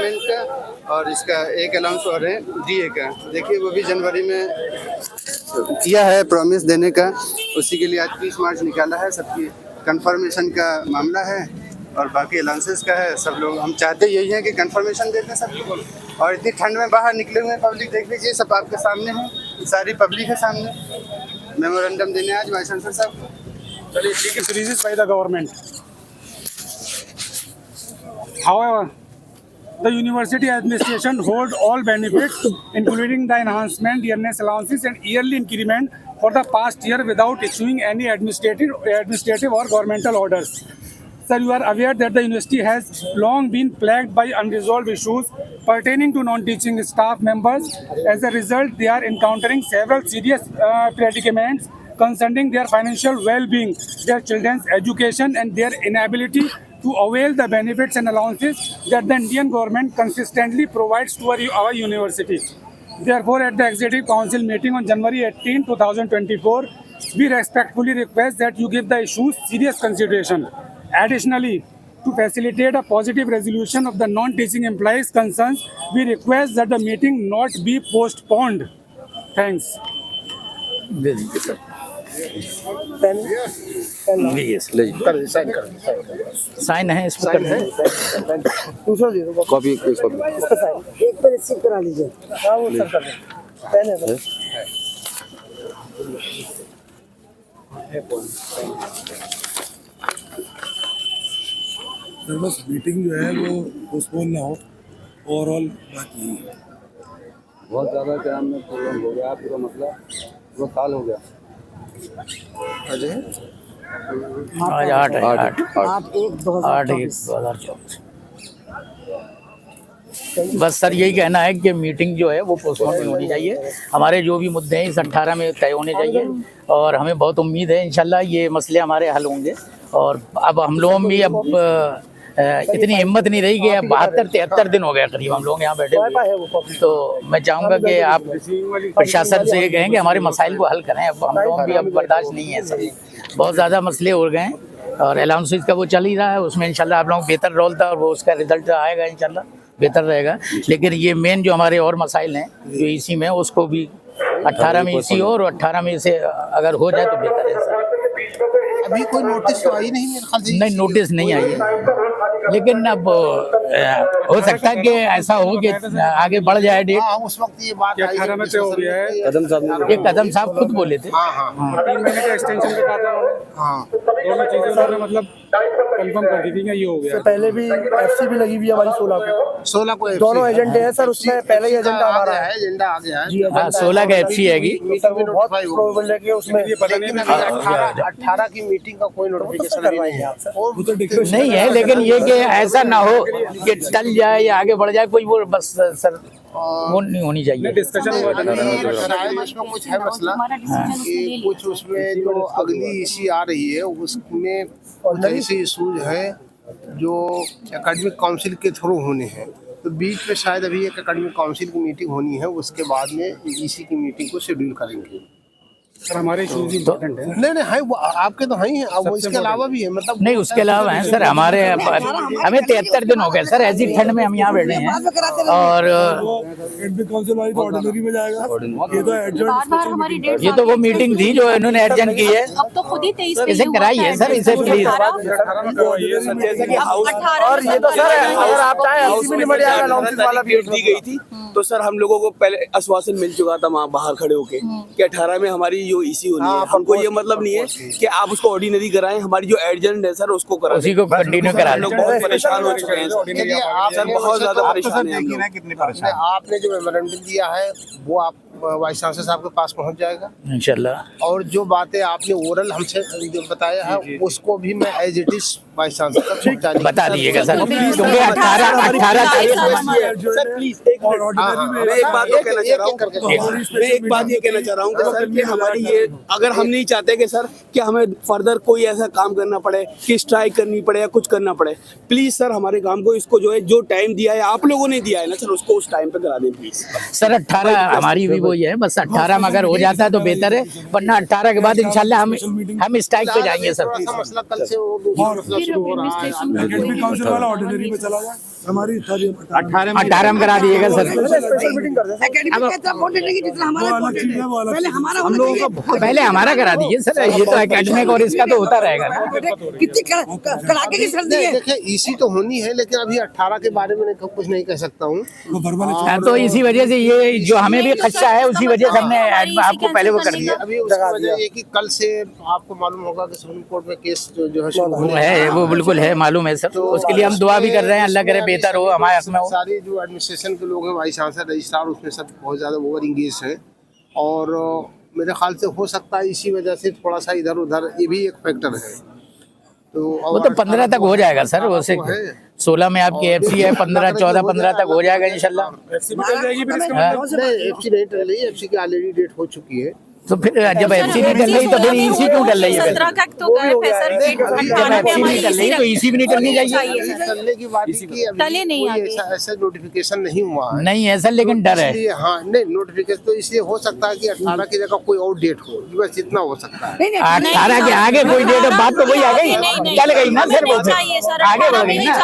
Government का, और इसका एक अलाउंस और है डीए का। देखिए वो भी जनवरी में किया है प्रॉमिस देने का, उसी के लिए आज 30 मार्च निकाला है। सबकी कंफर्मेशन का मामला है और बाकी अलाउंसेस का है। सब लोग हम चाहते यही है कि कंफर्मेशन दे दें सब लोग। और इतनी ठंड में बाहर निकले हुए पब्लिक देख लीजिए, सब आपके सामने है, सारी पब्लिक है सामने। मेमोरेंडम देने आज वाइस चांसलर साहब को। चलिए ठीक है, release by the government. However, the university administration hold all benefits, including the enhancement, dearness allowances, and yearly increment for the past year without issuing any administrative or governmental orders. Sir, you are aware that the university has long been plagued by unresolved issues pertaining to non-teaching staff members. As a result, they are encountering several serious predicaments concerning their financial well-being, their children's education, and their inability to avail the benefits and allowances that the Indian government consistently provides to our university. Therefore, at the Executive Council meeting on January 18, 2024, we respectfully request that you give the issues serious consideration. Additionally, to facilitate a positive resolution of the non-teaching employees' concerns, we request that the meeting not be postponed. Thanks. Sign है इस पर दूसरा दे दो copy इस पर sign एक पर receive करा लीजिए। हाँ वो सर कर दें। पेन है सर बस मीटिंग जो है वो पोस्टपोन ना हो, ओवरऑल बाकी बहुत ज़्यादा काम में प्रॉब्लम हो गया। पूरा मसला 2 साल हो गया। आज 8/1/2024। बस सर यही कहना है कि मीटिंग जो है वो पोस्टपोन नहीं होनी चाहिए। हमारे जो भी मुद्दे हैं इस 18 में तय होने चाहिए और हमें बहुत उम्मीद है इंशाल्लाह ये मसले हमारे हल होंगे। और अब हम लोग भी अब इतनी हिम्मत नहीं रही कि अब 72-73 दिन हो गए करीब हम लोग यहाँ बैठे हुए। तो मैं चाहूँगा कि आप प्रशासन से ये कहें कि हमारे मसाइल को हल करें। अब हम लोग भी अब बर्दाश्त नहीं है सर, बहुत ज़्यादा मसले हो गए हैं। और अलाउंसेस का वो चल ही रहा है, उसमें इंशाल्लाह आप लोग बेहतर रोल था और वो उसका रिजल्ट आएगा इंशाल्लाह बेहतर रहेगा। लेकिन ये मेन जो हमारे और मसाइल हैं जो इसी में, उसको भी 18 में इसी हो और 18 में इसे अगर हो जाए तो बेहतर है सर। अभी कोई नोटिस तो आई नहीं मेरे ख्याल से। नहीं, नोटिस नहीं आई है, लेकिन अब हो सकता है कि ऐसा हो कि आगे बढ़ जाए डेट। उस वक्त ये बात 18 में हो गया है। ये कदम साहब खुद बोले थे। 3 महीने का एक्सटेंशन का कहा था उन्होंने। दोनों चीजें उन्होंने मतलब कंफर्म कर दी थी कि ये हो गया। पहले भी एफसी भी लगी हुई है हमारी 16 को दोनों एजेंडे हैं सर। उसमें पहले ही एजेंडा हमारा है, एजेंडा आ गया है। हाँ 16 का एफसी हैगी। बहुत प्रोबेबल है कि उसमें 18 की मीटिंग का कोई नोटिफिकेशन नहीं है, लेकिन ये कि ऐसा ना हो कि टल जाए या आगे बढ़ जाए कोई, वो बस सर वो नहीं होनी चाहिए। डिस्कशन हुआ था ना उसमें कुछ है मसला कि कुछ उसमें जो अगली इसी आ रही है उसमें कुछ ऐसे इशूज है जो एकेडमिक काउंसिल के थ्रू होने हैं। तो बीच में शायद अभी एक एकेडमिक काउंसिल की मीटिंग होनी है, उसके बाद में ईसी की मीटिंग को शेड्यूल करेंगे। सर हमारे इश्यूज इम्पोर्टेंट है। नहीं है वो आपके तो है ही है, अब वो इसके अलावा भी है मतलब नहीं उसके अलावा है सर हमारे। हमें 73 दिन हो गए सर ऐसी ठंड में हम यहाँ बैठे हैं। और काउंसिल वाली तो ऑर्डिनरी में जाएगा। ये तो एडजर्न, ये तो वो मीटिंग थी जो इन्होंने एडजर्न की है, अब तो खुद ही 23 इसे कराइए सर, इसे प्लीज। और ये तो सर अगर आप चाहें दी गई थी तो सर हम लोगों को पहले आश्वासन मिल चुका था वहाँ बाहर खड़े होके कि 18 में हमारी जो ईसी होनी है, हमको ये मतलब नहीं है कि आप उसको ऑर्डिनरी कराएं, हमारी जो एडजर्न है सर उसको कराएं। उसी को कंटिन्यू करा हम लोग बहुत परेशान हो चुके हैं सर, बहुत ज्यादा परेशान है हम लोग। आपने जो मेमोरेंडम दिया है वो आप वाइस चांसलर साहब के पास पहुंच जाएगा इंशाल्लाह। और जो बातें आपने ओरल हमसे जो बताया है उसको भी मैं as it is vice chancellor तक बता दीजिएगा सर, क्योंकि 18 सर प्लीज मैं एक बात कहना चाह रहा हूँ। मैं एक बात ये कहना चाह रहा हूँ कि सर कि हमारी ये अगर हम नहीं चाहते कि सर कि हमें फर्दर कोई ऐसा काम करना पड़े कि स्ट्राइक करनी पड़े या कुछ करना पड़े, प्लीज सर हमारे काम को इसको जो है जो टाइम दिया है आप लोगों ने दिया है ना सर उसको उस टाइम पे करा दें प्लीज सर। 18 हमारी भी वही है, बस 18 में अगर हो जाता है तो बेहतर है, वरना 18 के बाद इंशाल्लाह हम स्ट्राइक पे जाएंगे सर। मसला कल से वो एकेडमिक काउंसिल वाला ऑर्डिनरी में चला जाए। हमारी 18 में करा दिएगा सर। हम लोगों का पहले हमारा करा दीजिए सर, ये तो एकेडमिक और इसका तो होता रहेगा ना। देखिए ईसी तो होनी है, लेकिन अभी 18 के बारे में कुछ नहीं कह सकता हूँ। तो इसी वजह से ये जो हमें भी खदशा है, उसी वजह से हमने आपको पहले वो कर दिया। अभी उसकी वजह ये कि कल से आपको मालूम होगा कि सुप्रीम कोर्ट में केस जो है शुरू होने है, वो बिल्कुल है, मालूम है सर। तो उसके लिए हम दुआ भी कर रहे हैं, अल्लाह करे बेहतर हो, हमारे हक में हो। सारी जो एडमिनिस्ट्रेशन के लोग हैं, वाइस चांसलर, रजिस्ट्रार, उसमें सब बहुत ज़्यादा ओवर इंगेज हैं। और मेरे ख्याल से हो सकता है इसी वजह से थोड़ा सा इधर उधर ये भी एक फैक्टर है। तो वो तो 15 तक हो जाएगा सर, वो से 16 में आपकी एफसी है, 15, 14, 15 तक हो जाएगा इंशाल्लाह। एफसी नहीं टल रही है, एफसी की ऑलरेडी डेट हो चुकी है। तो फिर जब एफसी नहीं टल रही तो फिर ईसी क्यों टल रही है? जब एफसी नहीं टल रही तो ईसी भी नहीं टलनी चाहिए। टलने की बात टले नहीं आगे। ऐसा नोटिफिकेशन नहीं हुआ है। नहीं है सर, लेकिन डर है। हाँ नहीं, नोटिफिकेशन तो इसलिए हो सकता है कि 18 की जगह कोई और डेट हो, बस इतना हो सकता है। 18 के आगे कोई डेट, बात तो वही आ गई, चल गई ना सर, वो आगे बढ़ गई ना।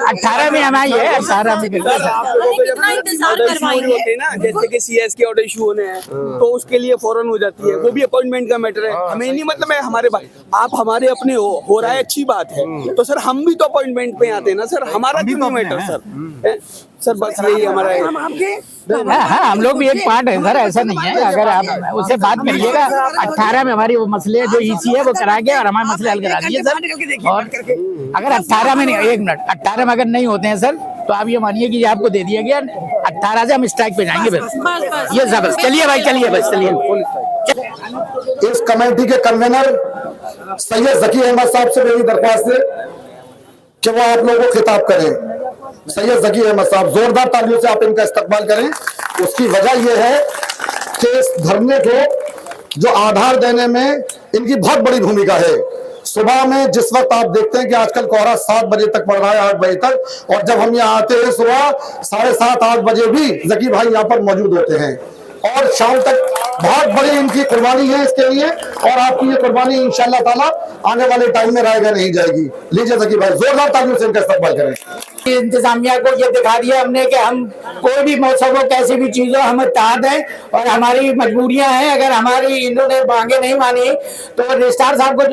18 में हम आई है, 18 में होते ना, जैसे कि सीएस के ऑर्डर इशू होने हैं तो उसके लिए फौरन हो जाती है, वो भी अपॉइंटमेंट का मैटर है। हमें नहीं मतलब है हमारे आप हमारे अपने हो रहा है, अच्छी बात है। तो सर हम भी तो अपॉइंटमेंट पे आते हैं ना सर, हमारा भी मैटर सर बस यही हमारा है। हाँ, हम लोग भी एक पार्ट है सर, ऐसा नहीं है। अगर आप उससे बात करिएगा, 18 में हमारी वो मसले जो ईसी है वो करा के और हमारे मसले हल करा दिए सर। और अगर 18 में नहीं, 1 मिनट, 18 में अगर नहीं होते हैं सर तो आप ये मानिए कि ये आपको दे दिया गया, 18 से हम स्ट्राइक पे जाएंगे बस। ये सब चलिए भाई, चलिए बस, चलिए। इस कमेटी के कन्वीनर सैयद जकी अहमद साहब से मेरी दरख्वास्त है कि वो आप लोगों को खिताब करें। सैयद जकी अहमद साहब, जोरदार तालियों से आप इनका इस्तकबाल करें। उसकी वजह यह है कि इस धरने को जो आधार देने में इनकी बहुत बड़ी भूमिका है। सुबह में जिस वक्त आप देखते हैं कि आजकल कोहरा 7 बजे तक पड़ रहा है, 8 बजे तक, और जब हम यहाँ आते हैं सुबह 7:30, 8 बजे भी जकी भाई यहाँ पर मौजूद होते हैं, और शाम तक बहुत बड़ी इनकी कुर्बानी है इसके लिए। और आपकी ये कुर्बानी इंशाअल्लाह ताला आने वाले टाइम में रायगा नहीं जाएगी। लीजिए जकी भाई, जोरदार तालियों से इनका इस्तकबाल करें। इंतजामिया को ये दिखा दिया हमने कि हम कोई भी मौसम हो, कैसी भी चीज हो, हम इत्तेहाद हैं और हमारी मजबूरियां हैं। अगर हमारी इन्होंने मांगे नहीं मानी तो रजिस्ट्रार साहब को,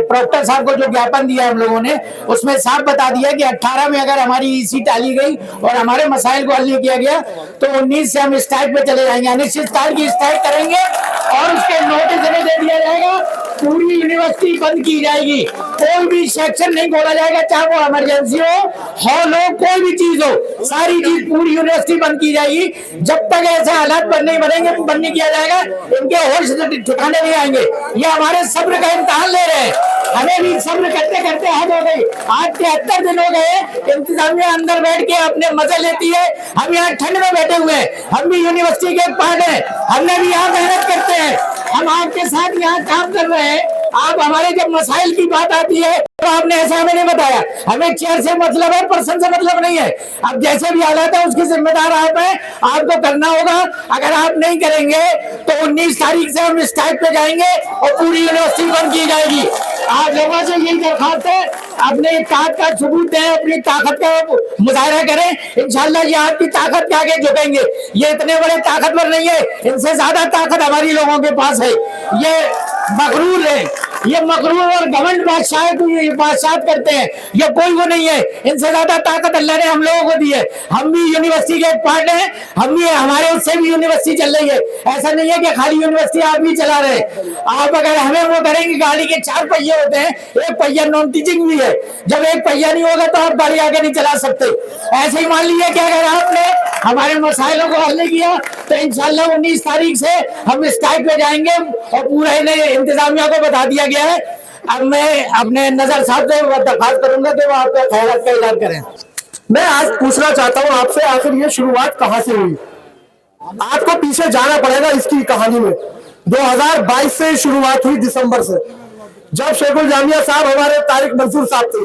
प्रोक्टर साहब को जो ज्ञापन दिया हम लोगों ने, उसमें साफ बता दिया कि 18 में अगर हमारी ईसी टाली गई और हमारे मसाइल को हल नहीं किया गया तो 19 से हम स्ट्राइक पे चले जाएंगे, अनिश्चितकाल की स्ट्राइक करेंगे। और उसके नोटिस हमें दे दिया जाएगा, पूरी यूनिवर्सिटी बंद की जाएगी, कोई भी सेक्शन नहीं खोला जाएगा, चाहे वो इमरजेंसी हॉल हो, कोई भी चीज हो, सारी चीज पूरी यूनिवर्सिटी बंद की जाएगी। जब तक ऐसे हालात बंद नहीं बनेंगे, बंद नहीं किया जाएगा, इनके होश ठिकाने नहीं आएंगे। ये हमारे सब्र का इम्तिहान ले रहे हैं, हमें भी सब्र करते करते हद हो गई। आज 73 दिन हो गए, इंतजामिया अंदर बैठ के अपने मजे लेती है, हम यहाँ ठंड में बैठे हुए हैं। हम भी यूनिवर्सिटी के पार्ट हैं, हमने भी यहाँ मेहनत करते हैं, हम आपके साथ यहाँ काम कर रहे हैं। आप हमारे जब मसाइल की बात आती है तो आपने ऐसा हमें नहीं बताया। हमें चेयर से मतलब है, पर्सन से मतलब नहीं है। अब जैसे भी हालात है उसकी जिम्मेदार आप हैं, आपको करना होगा। अगर आप नहीं करेंगे तो 19 तारीख से हम स्ट्राइक पे जाएंगे और पूरी यूनिवर्सिटी बंद की जाएगी। आप लोगों से यही दरख्वास्त है, अपने ताकत का सबूत दें, अपनी ताकत का मुजाहरा करें। इंशाल्लाह ये आपकी ताकत के आगे झुकेंगे। ये इतने बड़े ताकतवर नहीं है, इनसे ज्यादा ताकत हमारी लोगों के पास है। ये मगरूर है, ये मगरूर और घमंड बादशाह करते हैं, ये कोई वो नहीं है। इनसे ज्यादा ताकत अल्लाह ने हम लोगों को दी है। हम भी यूनिवर्सिटी के एक पार्ट हैं, हम भी, हमारे उससे भी यूनिवर्सिटी चल रही है। ऐसा नहीं है कि खाली यूनिवर्सिटी आप भी चला रहे। आप अगर हमें वो करेंगे, गाड़ी के 4 पहिए होते हैं, एक पहिया नॉन टीचिंग भी है। जब एक पहिया नहीं होगा तो आप गाड़ी आगे नहीं चला सकते। ऐसे ही मान लीजिए कि अगर आपने हमारे मसाइलों को हल नहीं किया तो इंशाल्लाह 19 तारीख से हम स्ट्राइक पे जाएंगे और पूरा इंतजामिया को बता दिया गया है। अब मैं अपने नजर साहब से दरख्वास्त करूंगा कि वो आपका ख्यालात का इजहार करें। मैं आज पूछना चाहता हूँ आपसे, आखिर ये शुरुआत कहाँ से हुई? आपको पीछे जाना पड़ेगा इसकी कहानी में। 2022 से शुरुआत हुई, दिसंबर से, जब शेखुल जामिया साहब हमारे तारिक मंसूर साहब थे।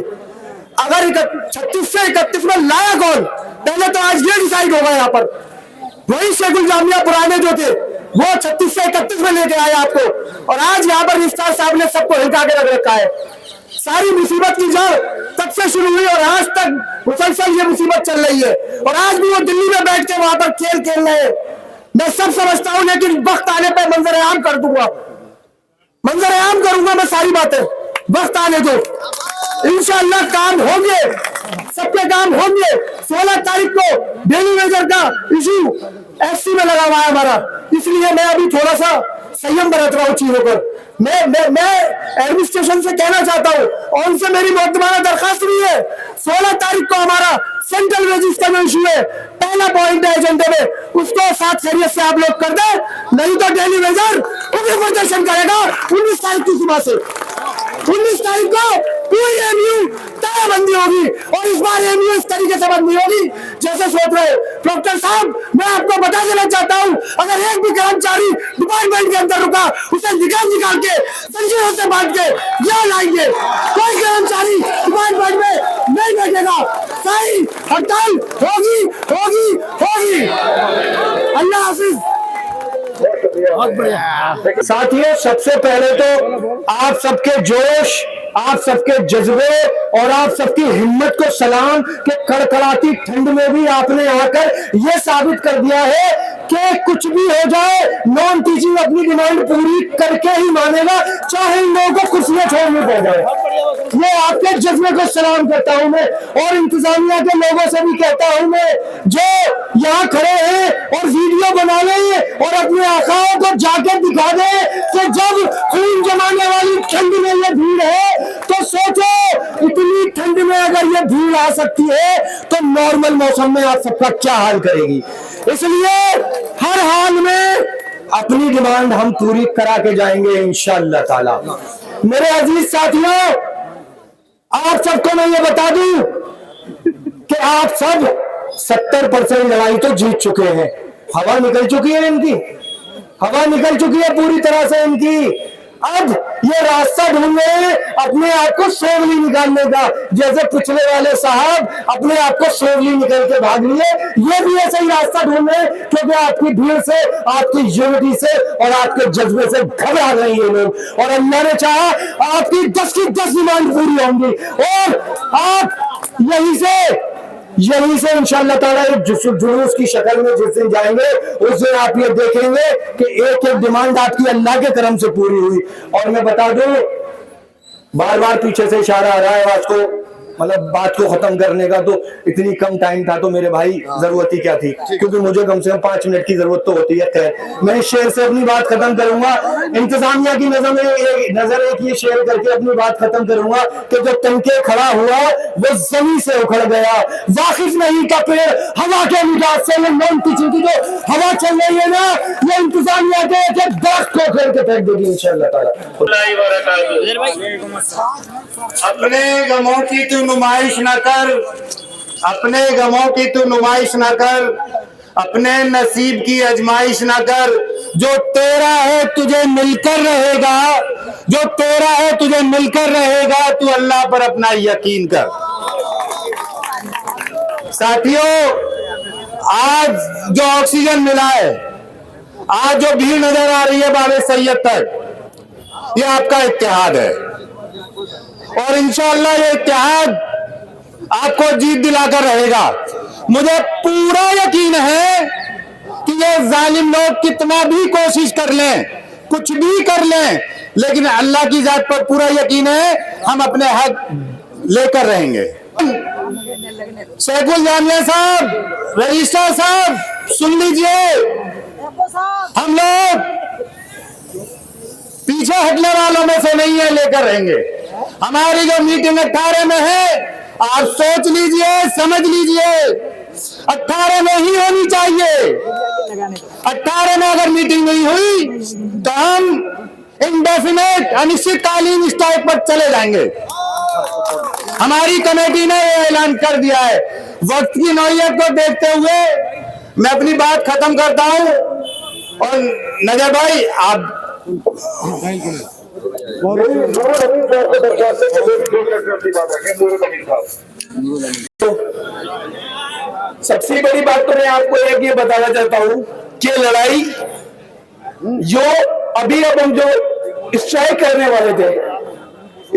अगर 36 से 31 में लाया कौन, पहले तो आज ये डिसाइड होगा यहाँ पर। वही शेखुल जामिया पुराने जो थे वो 36 से 31 में लेके आए आपको, और आज यहाँ पर रजिस्ट्रार साहब ने सबको हिलका के रख रखा है। सारी मुसीबत की जड़ तब से शुरू हुई और आज तक मुसलसल ये मुसीबत चल रही है। और आज भी वो दिल्ली में बैठ के वहां पर खेल खेल रहे हैं। मैं सब समझता हूं, लेकिन वक्त आने पर मंजर आम कर दूंगा, मंजर आम करूंगा मैं सारी बातें। वक्त आने दो, इंशाअल्लाह काम होंगे, सबके काम होंगे। 16 तारीख को डेली वेजर का इशू एफसी में लगा हुआ है हमारा, इसलिए मैं अभी थोड़ा सा संयम बरत रहा हूँ चीजों पर। मैं एडमिनिस्ट्रेशन से कहना चाहता हूँ और उनसे मेरी मुकद्दमाना दरखास्त भी है, 16 तारीख को हमारा सेंट्रल वेजेस का जो इशू है, पहला पॉइंट है एजेंडे में, उसको 7 खैरियत से आप लोग कर दे, नहीं तो डेली वेजर उग्र प्रदर्शन करेगा 19 तारीख की सुबह से। 19 तारीख को पूरी एमयू तालाबंदी होगी और इस बार एमयू इस तरीके से बंद नहीं होगी जैसे सोच रहे। डॉक्टर साहब, मैं आपको बता देना चाहता हूं, अगर एक भी कर्मचारी डिपार्टमेंट के अंदर रुका, उसे निकाल के संजीवों से बांट के यहाँ लाएंगे। कोई कर्मचारी डिपार्टमेंट में नहीं बैठेगा, सारी हड़ताल होगी होगी होगी। अल्लाह हाफिज। बहुत बढ़िया। साथियों, सबसे पहले तो आप सबके जोश, आप सबके जज्बे और आप सबकी हिम्मत को सलाम कि कड़कड़ाती ठंड में भी आपने आकर ये साबित कर दिया है कि कुछ भी हो जाए नॉन टीचिंग अपनी डिमांड पूरी करके ही मानेगा, चाहे इन लोगों को कुर्सियां छोड़नी पड़ जाए। ये आपके जज्बे को सलाम करता हूं मैं और इंतजामिया के लोगों से भी कहता हूं मैं, जो यहाँ खड़े हैं और वीडियो बना रहे और अपने आकाओं को जाके दिखा दे कि जब खून जमाने वाली ठंड में ये भीड़ है, तो सोचो इतनी ठंड में अगर ये भीड़ आ सकती है तो नॉर्मल मौसम में आप सबका क्या हाल करेगी। इसलिए हर हाल में अपनी डिमांड हम पूरी करा के जाएंगे इंशाअल्लाह ताला। मेरे अजीज साथियों, आप सबको मैं ये बता दूं कि आप सब 70% लड़ाई तो जीत चुके हैं। हवा निकल चुकी है इनकी, हवा निकल चुकी है पूरी तरह से इनकी। अब ये रास्ता ढूंढ रहे हैं अपने आप को सोवली निकालने का, जैसे पिछले वाले साहब अपने आप को सोवली निकल के भाग लिए, ये भी ऐसा ही रास्ता ढूंढ रहे हैं, क्योंकि आपकी भीड़ से, आपकी यूनिटी से और आपके जज्बे से घबरा रहे हैं ये लोग। और अल्लाह ने चाहा आपकी 10 की 10 डिमांड पूरी होंगी और आप यहीं से इंशाअल्लाह ताला एक जुलूस की शक्ल में जिस दिन जाएंगे, उस दिन आप ये देखेंगे कि एक एक डिमांड आपकी अल्लाह के करम से पूरी हुई। और मैं बता दूं, बार बार पीछे से इशारा आ रहा है बात को, मतलब बात को खत्म करने का, तो इतनी कम टाइम था तो मेरे भाई जरूरत ही क्या थी, क्योंकि मुझे कम से कम 5 मिनट की जरूरत तो होती है। खैर, मैं इस शेर से अपनी बात खत्म करूंगा, इंतजामिया की नजर एक ये शेयर करके अपनी बात खत्म करूंगा कि जो तनके खड़ा हुआ वो जमीन से उखड़ गया। वाकिफ नहीं का पेड़ हवा के मिजाज से, ये नॉन टीचिंग की जो हवा चल रही है ना, ये इंतजामिया के एक दरख्त को खेल के फेंक देगी इंशाअल्लाह ताला। अपने गमों की तू नुमाइश न कर, अपने गमों की तू नुमाइश न कर, अपने नसीब की अजमाइश न कर। जो तेरा है तुझे मिलकर रहेगा, जो तेरा है तुझे मिलकर रहेगा, तू अल्लाह पर अपना यकीन कर। साथियों, आज जो ऑक्सीजन मिला है, आज जो भीड़ नजर आ रही है बाबे सैयद तक, ये आपका इत्तेहाद है और इंशाअल्लाह ये इत्तेहाद आपको जीत दिलाकर रहेगा। मुझे पूरा यकीन है कि ये जालिम लोग कितना भी कोशिश कर लें, कुछ भी कर लें, लेकिन अल्लाह की जात पर पूरा यकीन है हम अपने हक लेकर रहेंगे। शेखुल जामिया साहब, रजिस्ट्रार साहब, सुन लीजिए, हम लोग पीछे हटने वालों में से नहीं है, लेकर रहेंगे। हमारी जो मीटिंग 18 में है, आप सोच लीजिए, समझ लीजिए, 18 में ही होनी चाहिए। 18 में अगर मीटिंग नहीं हुई तो हम इंडेफिनेट अनिश्चितकालीन स्ट्राइक पर चले जाएंगे। हमारी कमेटी ने यह ऐलान कर दिया है। वक्त की नौयत को देखते हुए मैं अपनी बात खत्म करता हूं और नजर भाई आप सबसे बड़ी बात तो मैं आपको एक ये बताना चाहता हूं कि लड़ाई जो अभी अब हम जो स्ट्राइक करने वाले थे,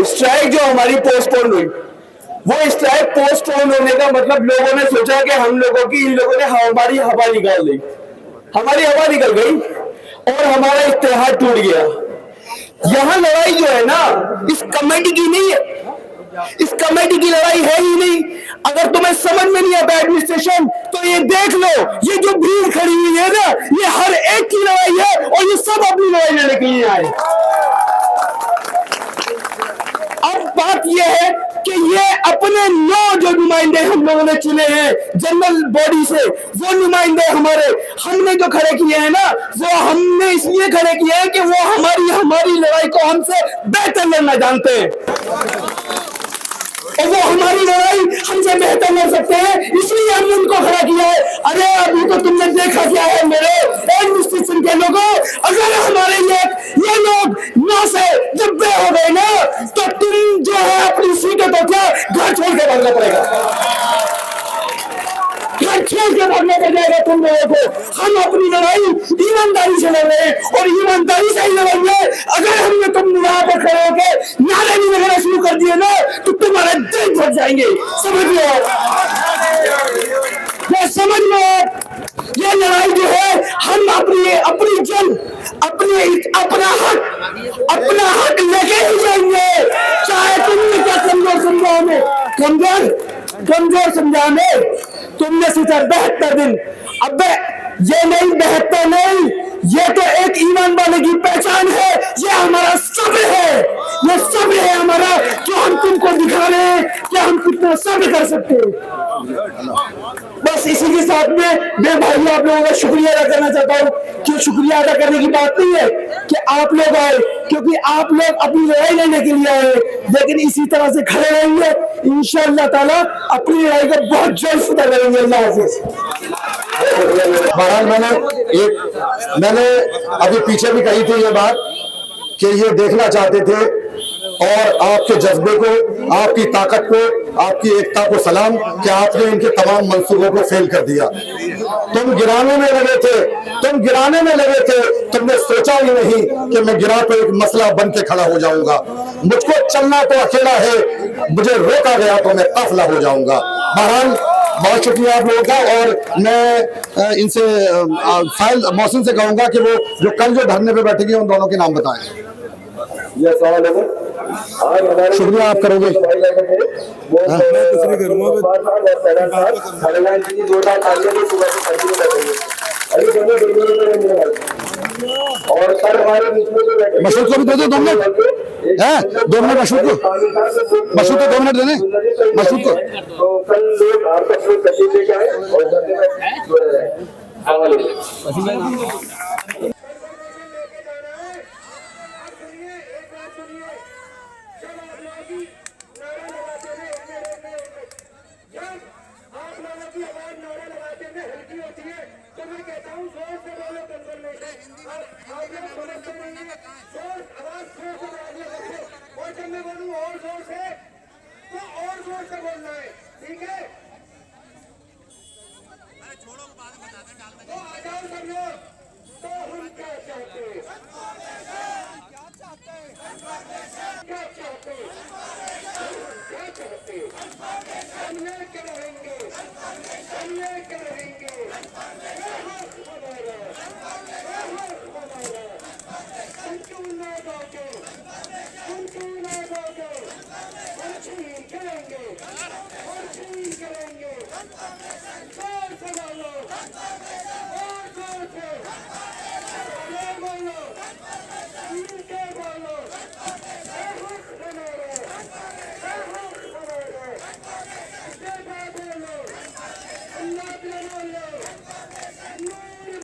स्ट्राइक जो हमारी पोस्टपोन हुई, वो स्ट्राइक पोस्टपोन होने का मतलब लोगों ने सोचा कि हम लोगों की, इन लोगों ने हमारी हवा निकाल दी, हमारी हवा निकल गई और हमारा इत्तेहाद टूट गया। यहां लड़ाई जो है ना इस कमेटी की नहीं है, इस कमेटी की लड़ाई है ही नहीं। अगर तुम्हें समझ में नहीं आता एडमिनिस्ट्रेशन तो ये देख लो, ये जो भीड़ खड़ी हुई है ना, ये हर एक की लड़ाई है और ये सब अपनी लड़ाई लड़ने के लिए आए। अब बात ये है कि ये अपने 9 जो नुमाइंदे हम लोगों ने चुने हैं जनरल बॉडी से, वो नुमाइंदे हमारे हमने जो खड़े किए हैं ना, वो हमने इसलिए खड़े किए हैं कि वो हमारी लड़ाई को हमसे बेहतर लड़ना जानते हैं और वो हमारी लड़ाई हमसे बेहतर लड़ सकते हैं, इसलिए हमने उनको खड़ा किया है। अरे अभी तो तुमने देखा क्या है मेरे एडमिनिस्ट्रेशन के लोगों, अगर हमारे ये लोग 9 से 90 हो गए ना तो तुम जो है अपनी सीटें तो क्या घर छोड़ के भागना पड़ेगा, घर छोड़ के भागना पड़ जाएगा तुम लोगों को। हम अपनी लड़ाई ईमानदारी से लड़ रहे हैं और ईमानदारी से ही लड़ेंगे। अगर हमने तुम यहाँ पर खड़े होकर नारे भी लगाना शुरू कर दिए ना तो तुम्हारे दिल फट जाएंगे, समझ लो। ये समझ लो, ये लड़ाई जो है हम अपनी जन अपना हक लेके ही जाएंगे, चाहे तुमने क्या कमजोर समझा हमें, कमजोर समझा हमें। तुमने सोचा 72 दिन, अब ये नहीं 72 नहीं, ये तो एक ईमान वाले की पहचान है, ये हमारा सब्र है, ये सब्र है हमारा जो हम तुमको दिखा रहे हैं कि हम कितना सब्र कर सकते हैं। बस इसी के साथ में मैं भाई आप लोगों का शुक्रिया अदा करना चाहता हूँ कि शुक्रिया अदा करने की बात नहीं है कि आप लोग आए, क्योंकि आप लोग अपनी लड़ाई लड़ने के लिए आए, लेकिन इसी तरह से खड़े रहेंगे इंशाअल्लाह ताला, अपनी लड़ाई को बहुत जल्द फतह करेंगे। अल्लाह हाफिज़। बहरहाल मैंने अभी पीछे भी कही थी ये बात कि ये देखना चाहते थे और आपके जज्बे को, आपकी ताकत को, आपकी एकता को सलाम कि आपने इनके तमाम मंसूबों को फेल कर दिया। तुम गिराने में लगे थे, तुमने सोचा ही नहीं कि मैं गिरा तो एक मसला बन के खड़ा हो जाऊंगा, मुझको चलना तो अकेला है, मुझे रोका गया तो मैं काफिला हो जाऊंगा। बहरहाल बहुत शुक्रिया आप लोगों का, और मैं इनसे फाइल मोहसिन से कहूंगा कि वो जो कल जो धरने पे बैठेंगे उन दोनों के नाम बताएं। शुक्रिया आप करोगे। और सर हमारे मशहूद को भी दे दो 2 मिनट, 2 मिनट मशहूद को 2 मिनट देने मशहूद को। तो कल लोग आपका तस्वीर लेके आए और ठीक है, छोड़ो बाद में बता दें, डाल दें। तो आ जाओ सब लोग, तो हम क्या चाहते हैं, क्या चाहते हैं, हमने